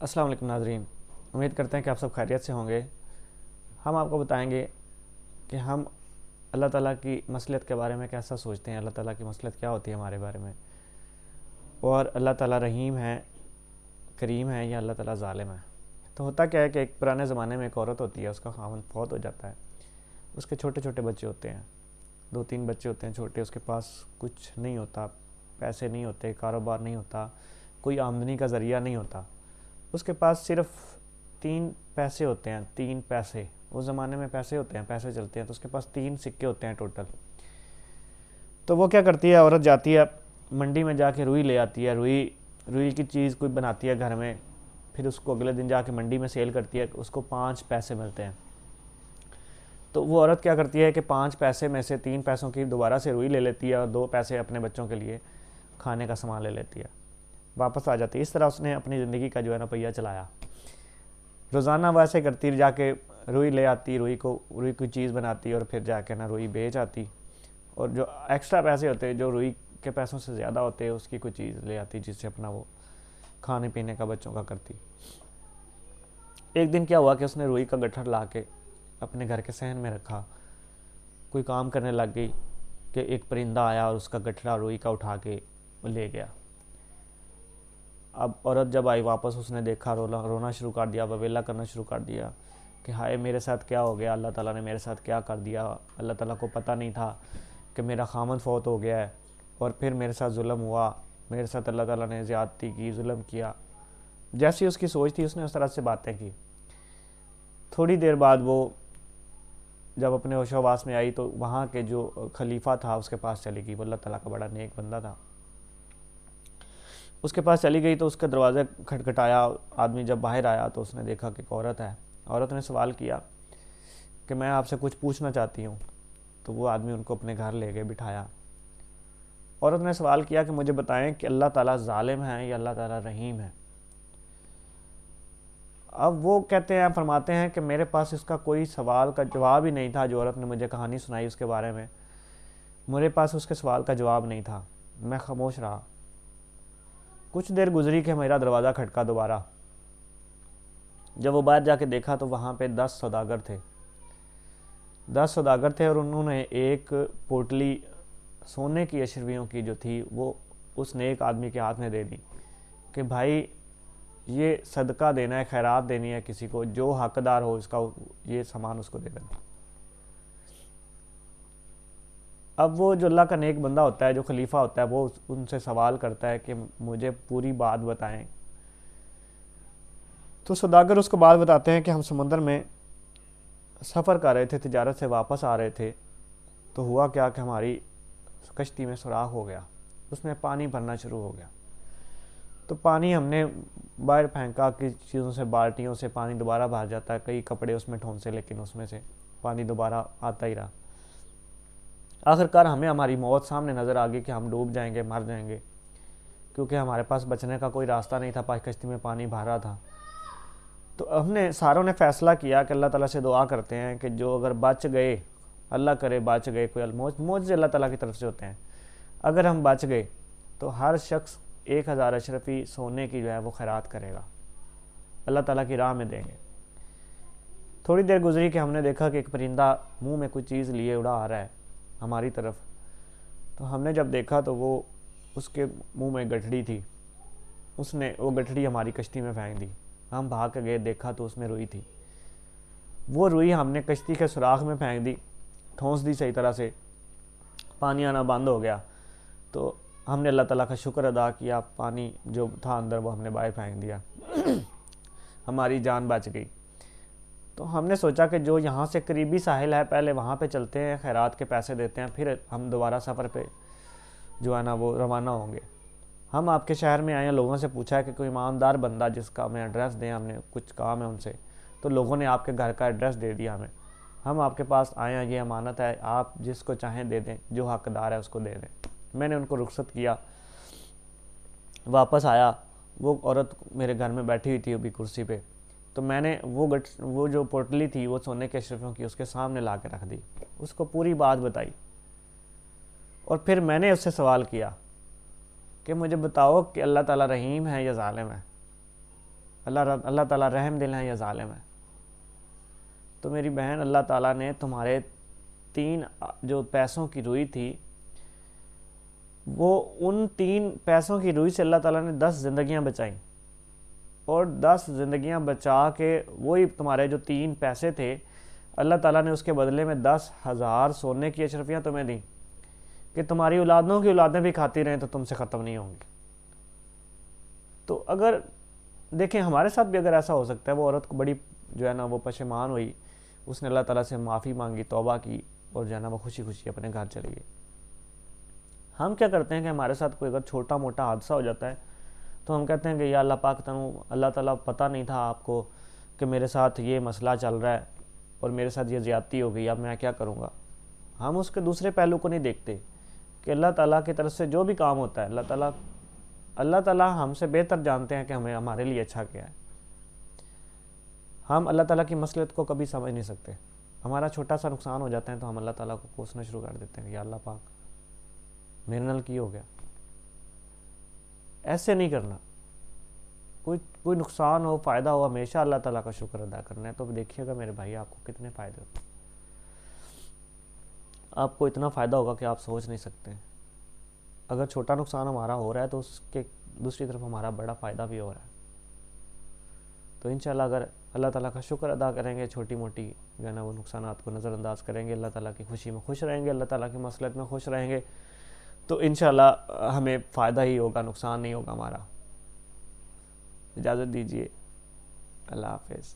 السلام علیکم ناظرین، امید کرتے ہیں کہ آپ سب خیریت سے ہوں گے۔ ہم آپ کو بتائیں گے کہ ہم اللہ تعالیٰ کی مصلحت کے بارے میں کیسا سوچتے ہیں، اللہ تعالیٰ کی مصلحت کیا ہوتی ہے ہمارے بارے میں، اور اللہ تعالیٰ رحیم ہے، کریم ہے، یا اللہ تعالیٰ ظالم ہے۔ تو ہوتا کیا ہے کہ ایک پرانے زمانے میں ایک عورت ہوتی ہے، اس کا خاوند فوت ہو جاتا ہے، اس کے چھوٹے چھوٹے بچے ہوتے ہیں، 2-3 بچے ہوتے ہیں چھوٹے، اس کے پاس کچھ نہیں ہوتا، پیسے نہیں ہوتے، کاروبار نہیں ہوتا، کوئی آمدنی کا ذریعہ نہیں ہوتا، اس کے پاس صرف 3 پیسے ہوتے ہیں، 3 پیسے، اس زمانے میں پیسے ہوتے ہیں، پیسے چلتے ہیں، تو اس کے پاس 3 سکے ہوتے ہیں ٹوٹل۔ تو وہ کیا کرتی ہے، عورت جاتی ہے منڈی میں، جا کے روئی لے آتی ہے، روئی کی چیز کوئی بناتی ہے گھر میں، پھر اس کو اگلے دن جا کے منڈی میں سیل کرتی ہے، اس کو 5 پیسے ملتے ہیں۔ تو وہ عورت کیا کرتی ہے کہ 5 پیسے میں سے 3 پیسوں کی دوبارہ سے روئی لے لیتی ہے، اور 2 پیسے اپنے بچوں کے لیے کھانے کا سامان لے لیتی ہے، واپس آ جاتی ہے۔ اس طرح اس نے اپنی زندگی کا جو ہے نا پہیہ چلایا۔ روزانہ ویسے کرتی، جا کے روئی لے آتی، روئی کی چیز بناتی، اور پھر جا کے نا روئی بیچ آتی، اور جو ایکسٹرا پیسے ہوتے جو روئی کے پیسوں سے زیادہ ہوتے اس کی کوئی چیز لے آتی، جس سے اپنا وہ کھانے پینے کا بچوں کا کرتی۔ ایک دن کیا ہوا کہ اس نے روئی کا گٹھڑ لا کے اپنے گھر کے صحن میں رکھا، کوئی کام کرنے لگ گئی کہ ایک پرندہ آیا اور اس کا گٹھڑا روئی کا اٹھا کے لے گیا۔ اب عورت جب آئی واپس، اس نے دیکھا، رونا شروع کر دیا، وویلا کرنا شروع کر دیا کہ ہائے میرے ساتھ کیا ہو گیا، اللہ تعالیٰ نے میرے ساتھ کیا کر دیا، اللہ تعالیٰ کو پتہ نہیں تھا کہ میرا خامند فوت ہو گیا ہے، اور پھر میرے ساتھ ظلم ہوا، میرے ساتھ اللہ تعالیٰ نے زیادتی کی، ظلم کیا۔ جیسی اس کی سوچ تھی، اس نے اس طرح سے باتیں کی۔ تھوڑی دیر بعد وہ جب اپنے ہوش و حواس میں آئی، تو وہاں کے جو خلیفہ تھا اس کے پاس چلی گئی، وہ اللہ تعالیٰ کا بڑا نیک بندہ تھا۔ اس کے پاس چلی گئی تو اس کا دروازہ کھٹکھٹایا، آدمی جب باہر آیا تو اس نے دیکھا کہ ایک عورت ہے۔ عورت نے سوال کیا کہ میں آپ سے کچھ پوچھنا چاہتی ہوں۔ تو وہ آدمی ان کو اپنے گھر لے گئے، بٹھایا۔ عورت نے سوال کیا کہ مجھے بتائیں کہ اللہ تعالیٰ ظالم ہے یا اللہ تعالیٰ رحیم ہے؟ اب وہ کہتے ہیں، فرماتے ہیں کہ میرے پاس اس کا کوئی سوال کا جواب ہی نہیں تھا۔ جو عورت نے مجھے کہانی سنائی اس کے بارے میں، میرے پاس اس کے سوال کا جواب نہیں تھا، میں خاموش رہا۔ کچھ دیر گزری کہ میرا دروازہ کھٹکا دوبارہ۔ جب وہ باہر جا کے دیکھا تو وہاں پہ 10 سوداگر تھے، 10 سوداگر تھے، اور انہوں نے ایک پوٹلی سونے کی اشرفیوں کی جو تھی وہ اس نیک آدمی کے ہاتھ میں دے دی کہ بھائی یہ صدقہ دینا ہے، خیرات دینی ہے کسی کو، جو حقدار ہو اس کا یہ سامان اس کو دے دینا۔ اب وہ جو اللہ کا نیک بندہ ہوتا ہے، جو خلیفہ ہوتا ہے، وہ ان سے سوال کرتا ہے کہ مجھے پوری بات بتائیں۔ تو سوداگر اس کو بات بتاتے ہیں کہ ہم سمندر میں سفر کر رہے تھے، تجارت سے واپس آ رہے تھے، تو ہوا کیا کہ ہماری کشتی میں سوراخ ہو گیا، اس میں پانی بھرنا شروع ہو گیا۔ تو پانی ہم نے باہر پھینکا، کسی چیزوں سے، بالٹیوں سے پانی دوبارہ بھر جاتا ہے، کئی کپڑے اس میں ٹھونسے، لیکن اس میں سے پانی دوبارہ آتا ہی رہا۔ آخر کار ہمیں ہماری موت سامنے نظر آ گئی کہ ہم ڈوب جائیں گے، مر جائیں گے، کیونکہ ہمارے پاس بچنے کا کوئی راستہ نہیں تھا، کشتی میں پانی بھر رہا تھا۔ تو ہم نے ساروں نے فیصلہ کیا کہ اللہ تعالیٰ سے دعا کرتے ہیں کہ جو اگر بچ گئے، اللہ کرے بچ گئے، کوئی معجزے اللہ تعالیٰ کی طرف سے ہوتے ہیں، اگر ہم بچ گئے تو ہر شخص 1000 اشرفی سونے کی جو ہے وہ خیرات کرے گا، اللہ تعالیٰ کی راہ میں دیں گے۔ تھوڑی دیر گزری کہ ہم نے دیکھا کہ ایک پرندہ منہ میں کوئی چیز لیے اڑا آ رہا ہے ہماری طرف۔ تو ہم نے جب دیکھا تو وہ اس کے منہ میں گٹھڑی تھی، اس نے وہ گٹھڑی ہماری کشتی میں پھینک دی۔ ہم بھاگ کے گئے، دیکھا تو اس میں روئی تھی۔ وہ روئی ہم نے کشتی کے سوراخ میں پھینک دی، ٹھونس دی صحیح طرح سے، پانی آنا بند ہو گیا۔ تو ہم نے اللہ تعالیٰ کا شکر ادا کیا، پانی جو تھا اندر وہ ہم نے باہر پھینک دیا، ہماری جان بچ گئی۔ تو ہم نے سوچا کہ جو یہاں سے قریبی ساحل ہے، پہلے وہاں پہ چلتے ہیں، خیرات کے پیسے دیتے ہیں، پھر ہم دوبارہ سفر پہ جو ہے نا وہ روانہ ہوں گے۔ ہم آپ کے شہر میں آئے ہیں، لوگوں سے پوچھا ہے کہ کوئی ایماندار بندہ جس کا ہمیں ایڈریس دیں، ہم نے کچھ کام ہے ان سے، تو لوگوں نے آپ کے گھر کا ایڈریس دے دیا ہمیں۔ ہم آپ کے پاس آئے ہیں، یہ امانت ہے، آپ جس کو چاہیں دے دیں، جو حقدار ہے اس کو دے دیں۔ میں نے ان کو رخصت کیا، واپس آیا، وہ عورت میرے گھر میں بیٹھی ہوئی تھی ابھی کرسی پہ، تو میں نے وہ جو پوٹلی تھی وہ سونے کے اشرفیوں کی اس کے سامنے لا کے رکھ دی، اس کو پوری بات بتائی، اور پھر میں نے اس سے سوال کیا کہ مجھے بتاؤ کہ اللہ تعالیٰ رحیم ہے یا ظالم ہے؟ اللہ تعالیٰ رحم دل ہے یا ظالم ہے؟ تو میری بہن، اللہ تعالیٰ نے تمہارے 3 جو پیسوں کی روئی تھی، وہ ان 3 پیسوں کی روئی سے اللہ تعالیٰ نے 10 زندگیاں بچائیں، اور 10 زندگیاں بچا کے وہی تمہارے جو 3 پیسے تھے، اللہ تعالیٰ نے اس کے بدلے میں 10,000 سونے کی اشرفیاں تمہیں دیں کہ تمہاری اولادوں کی اولادیں بھی کھاتی رہیں تو تم سے ختم نہیں ہوں گی۔ تو اگر دیکھیں ہمارے ساتھ بھی اگر ایسا ہو سکتا ہے، وہ عورت کو بڑی جو ہے نا وہ پشیمان ہوئی، اس نے اللہ تعالیٰ سے معافی مانگی، توبہ کی، اور جو ہے نا وہ خوشی خوشی اپنے گھر چلی گئی۔ ہم کیا کرتے ہیں کہ ہمارے ساتھ کوئی اگر چھوٹا موٹا حادثہ ہو جاتا ہے تو ہم کہتے ہیں کہ یا اللہ پاک تنوں، اللہ تعالیٰ پتہ نہیں تھا آپ کو کہ میرے ساتھ یہ مسئلہ چل رہا ہے اور میرے ساتھ یہ زیادتی ہو گئی، اب میں کیا کروں گا۔ ہم اس کے دوسرے پہلو کو نہیں دیکھتے کہ اللہ تعالیٰ کی طرف سے جو بھی کام ہوتا ہے، اللہ تعالیٰ ہم سے بہتر جانتے ہیں کہ ہمیں ہمارے لیے اچھا کیا ہے۔ ہم اللہ تعالیٰ کی مصلحت کو کبھی سمجھ نہیں سکتے۔ ہمارا چھوٹا سا نقصان ہو جاتا ہے تو ہم اللہ تعالیٰ کو کوسنا شروع کر دیتے ہیں کہ یا اللہ پاک میرے نال کی ہو گیا۔ ایسے نہیں کرنا۔ کوئی نقصان ہو، فائدہ ہو، ہمیشہ اللہ تعالیٰ کا شکر ادا کرنا ہے۔ تو دیکھیے گا میرے بھائی آپ کو کتنے فائدے ہوتے ہیں۔ آپ کو اتنا فائدہ ہوگا کہ آپ سوچ نہیں سکتے۔ اگر چھوٹا نقصان ہمارا ہو رہا ہے تو اس کے دوسری طرف ہمارا بڑا فائدہ بھی ہو رہا ہے۔ تو انشاءاللہ اگر اللہ تعالیٰ کا شکر ادا کریں گے، چھوٹی موٹی جو ہے نا وہ نقصانات کو نظر انداز کریں گے، اللہ تعالیٰ کی خوشی میں خوش رہیں گے، اللہ تعالیٰ کی مصلحت میں خوش رہیں گے، تو انشاءاللہ ہمیں فائدہ ہی ہوگا، نقصان نہیں ہوگا ہمارا۔ اجازت دیجیے، اللہ حافظ۔